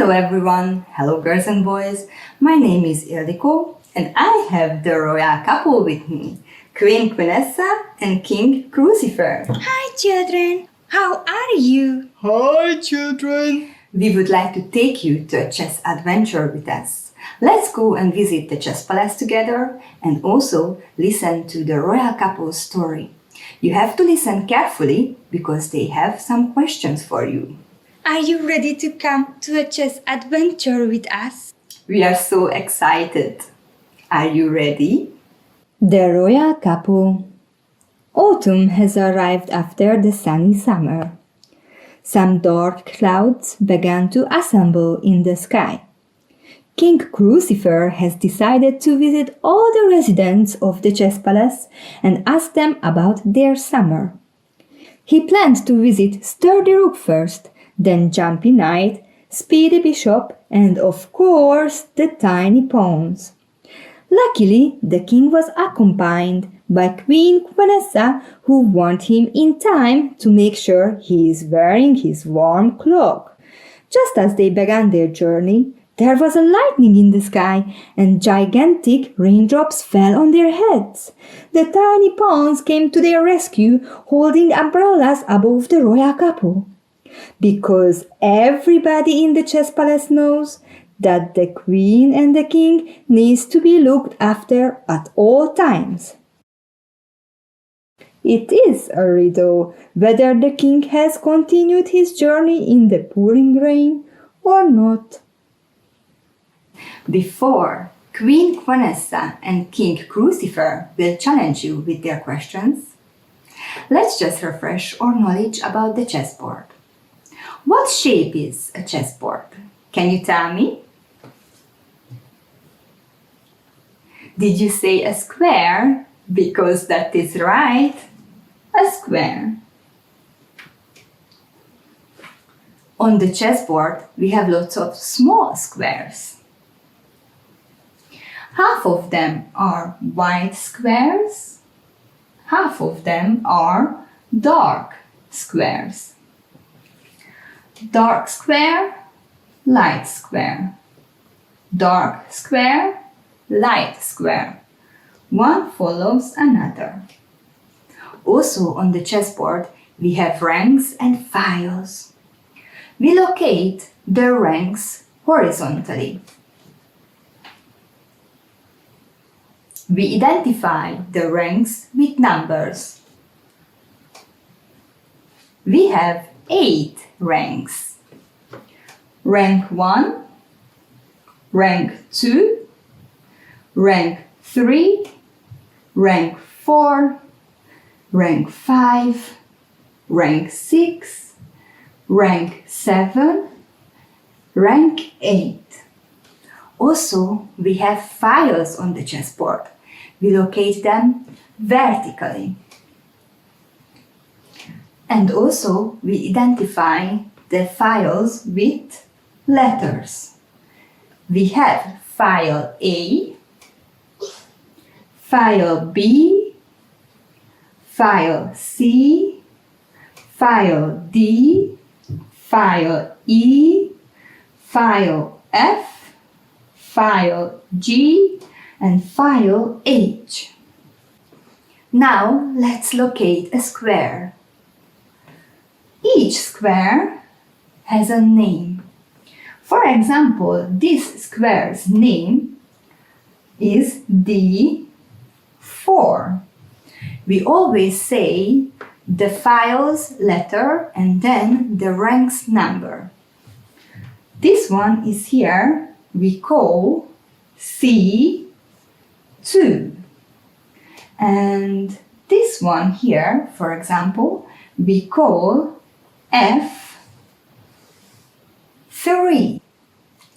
Hello everyone, hello girls and boys. My name is Ildiko and I have the royal couple with me, Queen Quenessa and King Crucifer. Hi children, how are you? Hi children! We would like to take you to a chess adventure with us. Let's go and visit the chess palace together and also listen to the royal couple's story. You have to listen carefully because they have some questions for you. Are you ready to come to a chess adventure with us? We are so excited. Are you ready? The royal couple. Autumn has arrived after the sunny summer. Some dark clouds began to assemble in the sky. King Crucifer has decided to visit all the residents of the chess palace and ask them about their summer. He planned to visit Sturdy Rook first, then Jumpy Knight, Speedy Bishop, and of course the tiny pawns. Luckily, the king was accompanied by Queen Quenessa, who warned him in time to make sure he is wearing his warm cloak. Just as they began their journey, there was a lightning in the sky, and gigantic raindrops fell on their heads. The tiny pawns came to their rescue, holding umbrellas above the royal couple. Because everybody in the chess palace knows that the queen and the king needs to be looked after at all times. It is a riddle whether the king has continued his journey in the pouring rain or not. Before Queen Quenessa and King Crucifer will challenge you with their questions, let's just refresh our knowledge about the chessboard. What shape is a chessboard? Can you tell me? Did you say a square? Because that is right, a square. On the chessboard, we have lots of small squares. Half of them are white squares, half of them are dark squares. Dark square, light square. Dark square, light square. One follows another. Also on the chessboard, we have ranks and files. We locate the ranks horizontally. We identify the ranks with numbers. We have 8 ranks. Rank 1, rank 2, rank 3, rank 4, rank 5, rank 6, rank 7, rank 8. Also, we have files on the chessboard. We locate them vertically. And also, we identify the files with letters. We have file A, file B, file C, file D, file E, file F, file G, and file H. Now, let's locate a square. Each square has a name. For example, this square's name is D4. We always say the file's letter and then the rank's number. This one is here, we call C2. And this one here, for example, we call F3.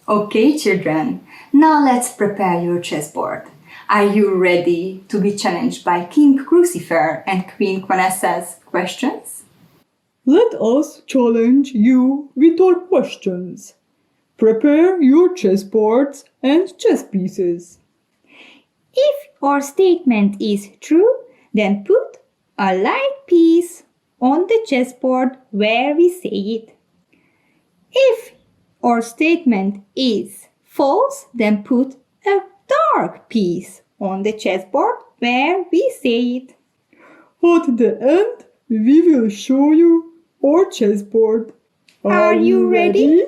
Okay, children, now let's prepare your chessboard. Are you ready to be challenged by King Crucifer and Queen Quenessa's questions? Let us challenge you with our questions. Prepare your chessboards and chess pieces. If our statement is true, then put a light piece on the chessboard where we say it. If or statement is false, then put a dark piece on the chessboard where we say it. At the end, we will show you our chessboard. Are you ready?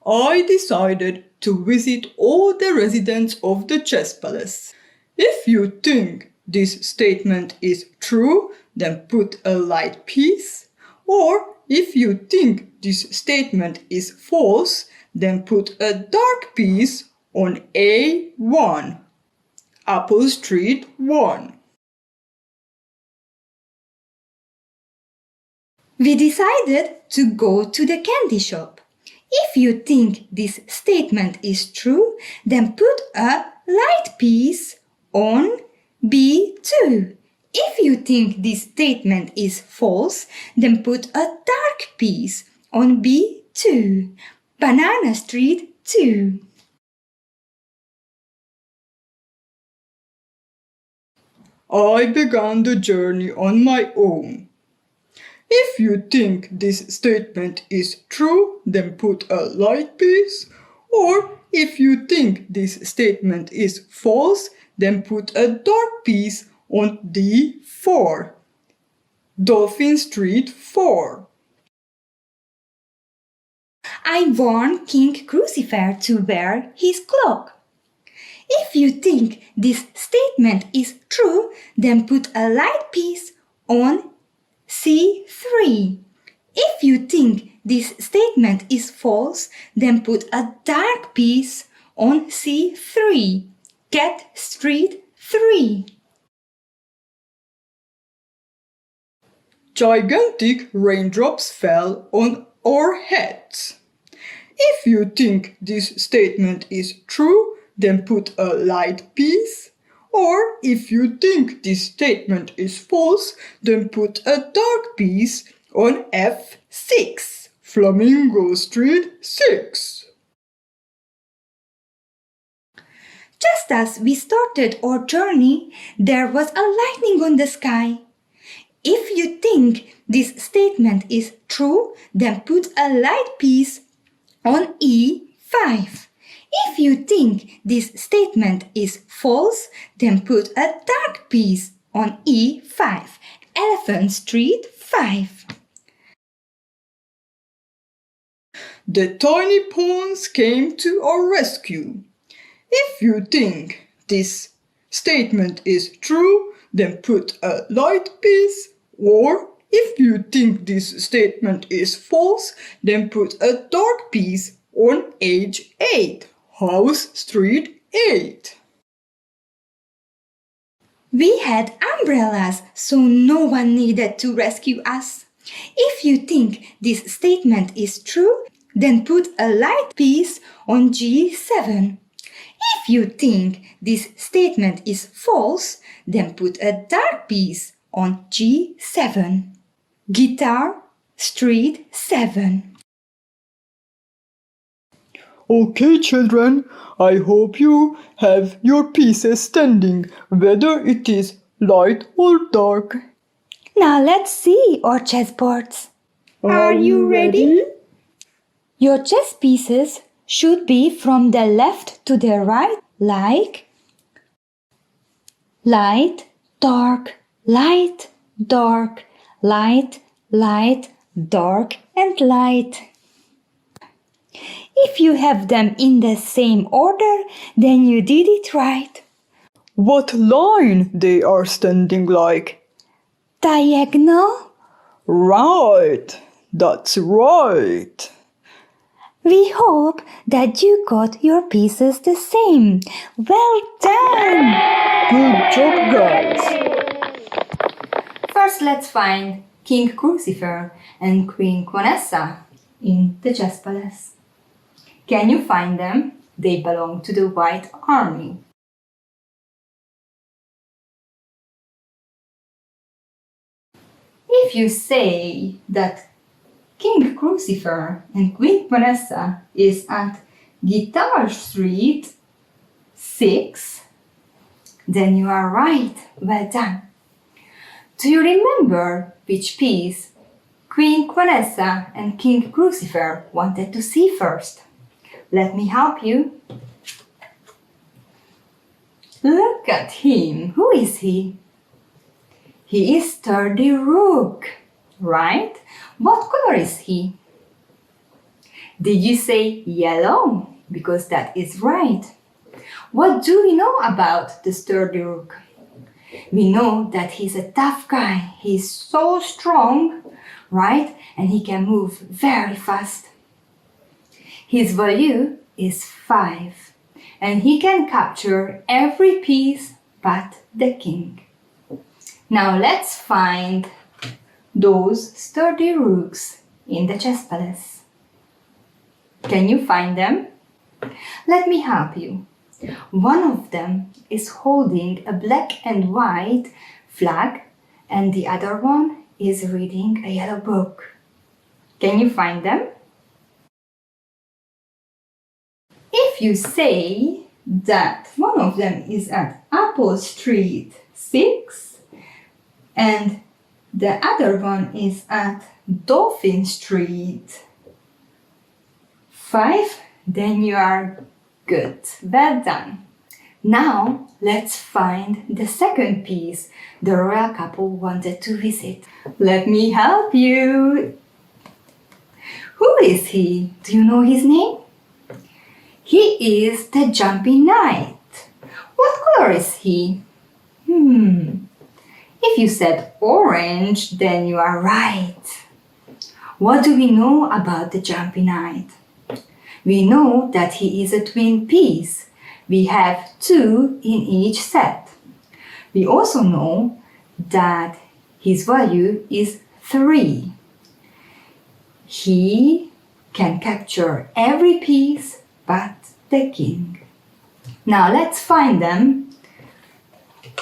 I decided to visit all the residents of the chess palace. If you think this statement is true, then put a light piece. Or if you think this statement is false, then put a dark piece on A1, Apple Street 1. We decided to go to the candy shop. If you think this statement is true, then put a light piece on B2. If you think this statement is false, then put a dark piece on B2, Banana Street 2. I began the journey on my own. If you think this statement is true, then put a light piece. Or if you think this statement is false, then put a dark piece on D4, Dolphin Street 4. I warned King Crucifer to wear his cloak. If you think this statement is true, then put a light piece on C3. If you think this statement is false, then put a dark piece on C3, Cat Street 3. Gigantic raindrops fell on our heads. If you think this statement is true, then put a light piece. Or if you think this statement is false, then put a dark piece on F6, Flamingo Street 6. Just as we started our journey, there was a lightning on the sky. If you think this statement is true, then put a light piece on E5. If you think this statement is false, then put a dark piece on E5, Elephant Street 5. The tiny pawns came to our rescue. If you think this statement is true, then put a light piece. Or if you think this statement is false, then put a dark piece on H8, House Street 8. We had umbrellas, so no one needed to rescue us. If you think this statement is true, then put a light piece on G7. If you think this statement is false, then put a dark piece on G7, Guitar Street 7. Okay, children, I hope you have your pieces standing, whether it is light or dark. Now let's see our chessboards. Are you ready? Your chess pieces should be from the left to the right, like light, dark, light, dark, light, light, dark, and light. If you have them in the same order, then you did it right. What line they are standing like? Diagonal? Right, that's right. We hope that you got your pieces the same. Well done! Good job, guys. First, let's find King Crucifer and Queen Quenessa in the chess palace. Can you find them? They belong to the White Army. If you say that King Crucifer and Queen Quenessa is at Guitar Street 6, then you are right. Well done. Do you remember which piece Queen Quenessa and King Crucifer wanted to see first? Let me help you. Look at him. Who is he? He is Sturdy Rook, right? What color is he? Did you say yellow? Because that is right. What do we know about the Sturdy Rook? We know that he's a tough guy. He's so strong, right? And he can move very fast. His value is 5, and he can capture every piece but the king. Now let's find those sturdy rooks in the chess palace. Can you find them? Let me help you. One of them is holding a black and white flag, and the other one is reading a yellow book. Can you find them? If you say that one of them is at Apple Street 6 and the other one is at Dolphin Street 5, then you are good. Well done. Now let's find the second piece the royal couple wanted to visit. Let me help you. Who is he? Do you know his name? He is the Jumping Knight. What color is he? If you said orange, then you are right. What do we know about the Jumping Knight? We know that he is a twin piece. We have 2 in each set. We also know that his value is 3. He can capture every piece but the king. Now let's find them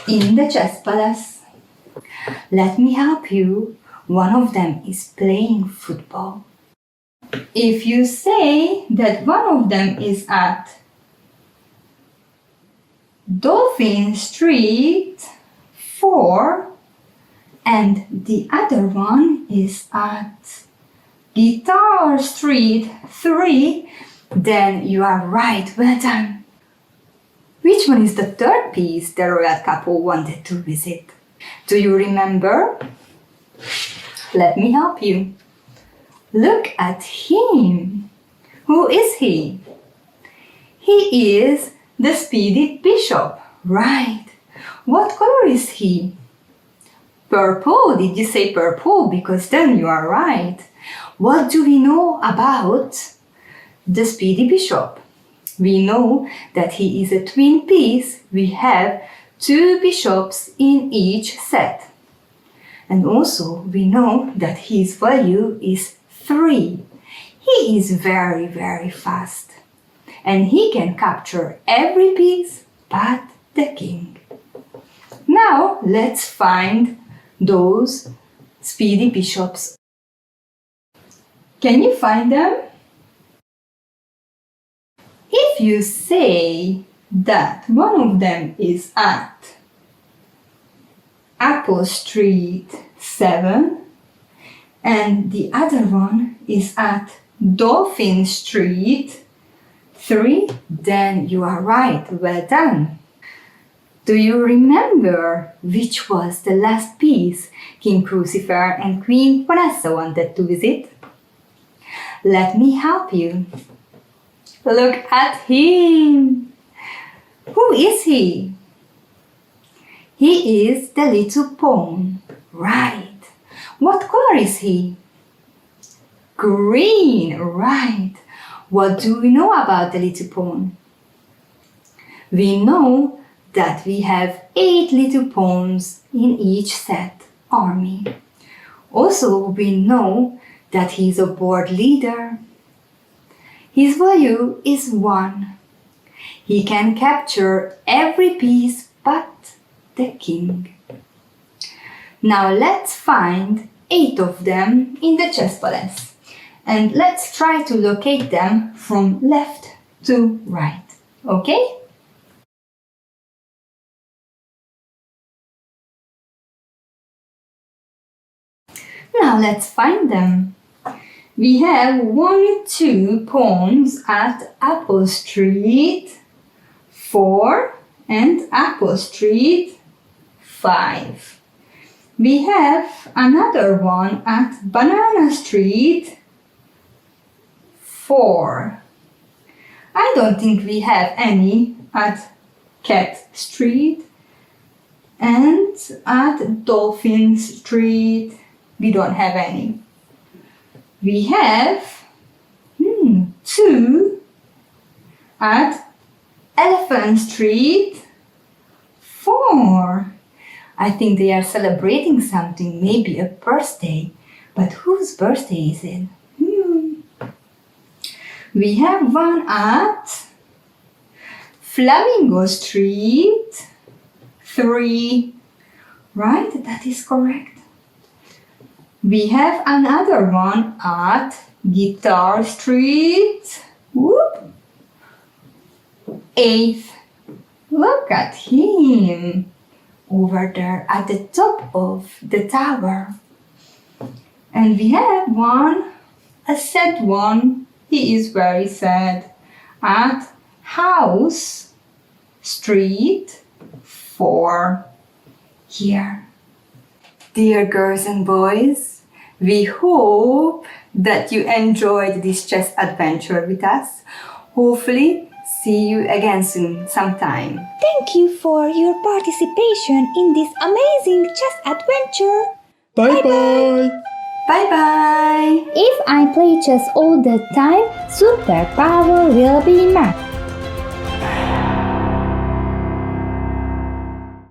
in the chess palace. Let me help you. One of them is playing football. If you say that one of them is at Dolphin Street 4 and the other one is at Guitar Street 3, then you are right. Well done. Which one is the third piece the royal couple wanted to visit? Do you remember? Let me help you. Look at him. Who is he? He is the Speedy Bishop, right? What color is he? Purple. Did you say purple? Because then you are right. What do we know about the Speedy Bishop? We know that he is a twin piece. We have 2 bishops in each set. And also we know that his value is 3. He is very, very fast. And he can capture every piece but the king. Now let's find those speedy bishops. Can you find them? If you say that one of them is at Apple Street 7 and the other one is at Dolphin Street 3, then you are right. Well done. Do you remember which was the last piece King Crucifer and Queen Quenessa wanted to visit? Let me help you. Look at him. Who is he? He is the little pawn, right? What color is he? Green, right. What do we know about the little pawn? We know that we have 8 little pawns in each set army. Also, we know that he is a board leader. His value is 1. He can capture every piece but the king. Now let's find 8 of them in the chess palace. And let's try to locate them from left to right. Okay? Now let's find them. We have 1, 2 pawns at Apple Street 4 and Apple Street 5. We have another one at Banana Street 4. I don't think we have any at Cat Street, and at Dolphin Street we don't have any. We have 2 at Elephant Street 4. I think they are celebrating something, maybe a birthday. But whose birthday is it? We have one at Flamingo Street 3. Right? That is correct. We have another one at Guitar Street 8. Look at him over there at the top of the tower. And we have a sad one. He is very sad at House Street 4 here. Dear girls and boys, we hope that you enjoyed this chess adventure with us. Hopefully, see you again soon sometime. Thank you for your participation in this amazing chess adventure. Bye-bye. Bye-bye! If I play chess all the time, superpower will be mine.